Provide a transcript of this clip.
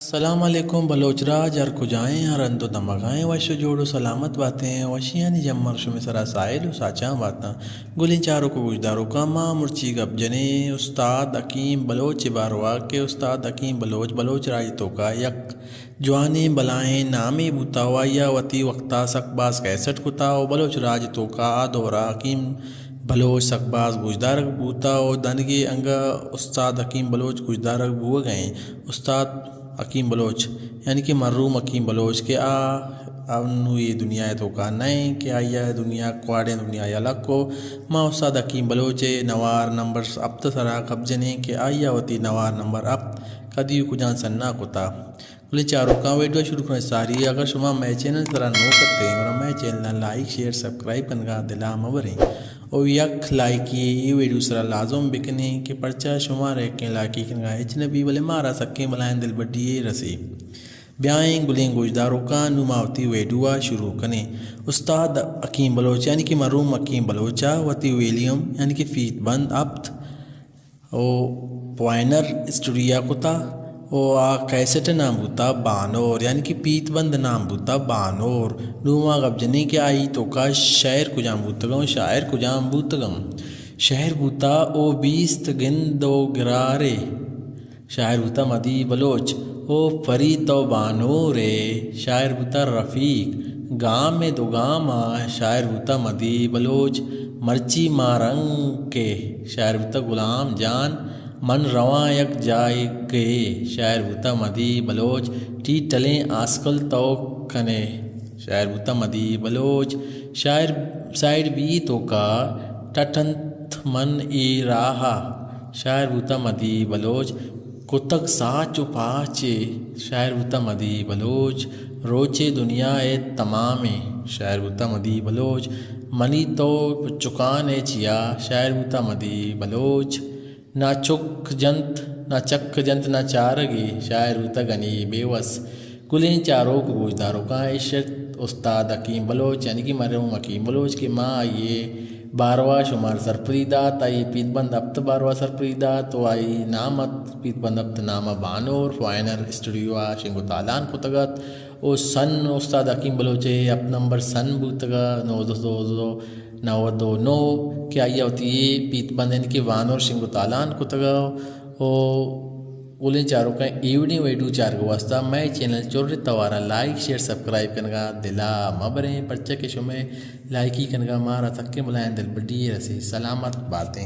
सलाम अलैकुम बलोचराज हर खुजाएँ हर अंतो दमगाएँ वश जोड़ो सलामत बातें वशियानी जम्मर शुमे सरा साइल साचा बाता गुलिन चारों को गुजदारों का माँ मुर्ची गबजने उस्ताद अकीम बलोच बारवा के उस्ताद अकीम बलोच बलोच राजतों का यक जवानी बलाएँ नामी बुतावा या वती वक्ता सकबास कैसठ कुताओ बलोच राजतों का आदोरा अकीम बलोच सकबाज गुजदारक बूता और दनगे अंगा उस्ताद अकीम बलोच गुजदारक बुआ गए उस्ताद अकीम बलोच यानी कि मररूम अकीम बलोच के अनु ये दुनिया तो का नए के आया दुनिया क्वाड़े दुनिया अलग को माँ उस्ताद अकीम बलोचे नवार नंबर अब तो सरा कब्जने के आया होती नवार नंबर अब कदी को जान सन्ना कोता बोले चारों का वीडियो शुरू करने सारी अगर शुमा मैं चैनल तरह नो करते हैं और मैं चैनल लाइक शेयर सब्सक्राइब करना दिला मबरें और यक लाइक ये वीडियो सरा लाजम बिकने के पर्चा शुमार है के लाकी कनगा अजनबी वाले मारा सके मलायन दिल बड्डी रसी ब्याएं गुलें गुजदारों का नुमावती वेडुआ शुरू कने उस्ताद अकीम बलोच यानी कि मरूम अकीम बलोचा वती विलियम यानी कि फीत बंद अब्त ओ पॉइनर स्टूडिया कुता ओ कैसेट नाम बूता बानोर यानी कि पीतबंद नाम बूता बानोर नूमा गबजनी के आई तो का शायर कुजाम बूतगम शायर कुजाम बूतगम शहर बूता ओ बीस्त गिंदो गिरारे शायर बूता मदी बलोच ओ फरी तो बानोरे शायर बूता रफ़ीक गाँव में दो गाँव शायर बूता मदी बलोच मर्ची मारंग के शायर बूता गुलाम जान मन रवा यक जाए के शायर बूता मदी बलोच टी टलें आसकल तो कने शायर बूता मदी बलोच शायर साइड बी तो का टटंत मन ए राहा शायर बूता मदी बलोच कुतक साच पाचे शायर बूता मदी बलोच रोचे दुनिया ए तमामे शायर बूता मदी बलोच मनी तो चुकान ए चिया शायर बूता मदी बलोच ना चुक जंत ना चक जंत ना चारगे शायर बूता गनी बेवस कुलें चारों को गुजदारों का इश्क उस्ताद अकीम बलोच यानी कि मरहूम अकीम बलोच के माँ ये बारवा शुमार सरप्रीदा ताई पीतबंद अब्त बारवा सरप्रीदा तो आई नामत पीतबंद अब्त नामा बानोर फाइनर स्टूडियो शिंगो तालान को तगत ओ सन उस्ताद अकीम बलोचे अप नंबर सन बूतगा नो दो नौ दो नो क्या आइया होती है पीतबंद यानी कि वानोर शिंगो तालान को तगा ओ उलें चारों का एवडी वेडू चार को वास्ता मैं चैनल चोर तवारा लाइक शेयर सब्सक्राइब करना दिला मबरें पर्चे के शुमे लाइक ही करना मारा तक के बुलाएं दिल बड़ी रसी सलामत बातें।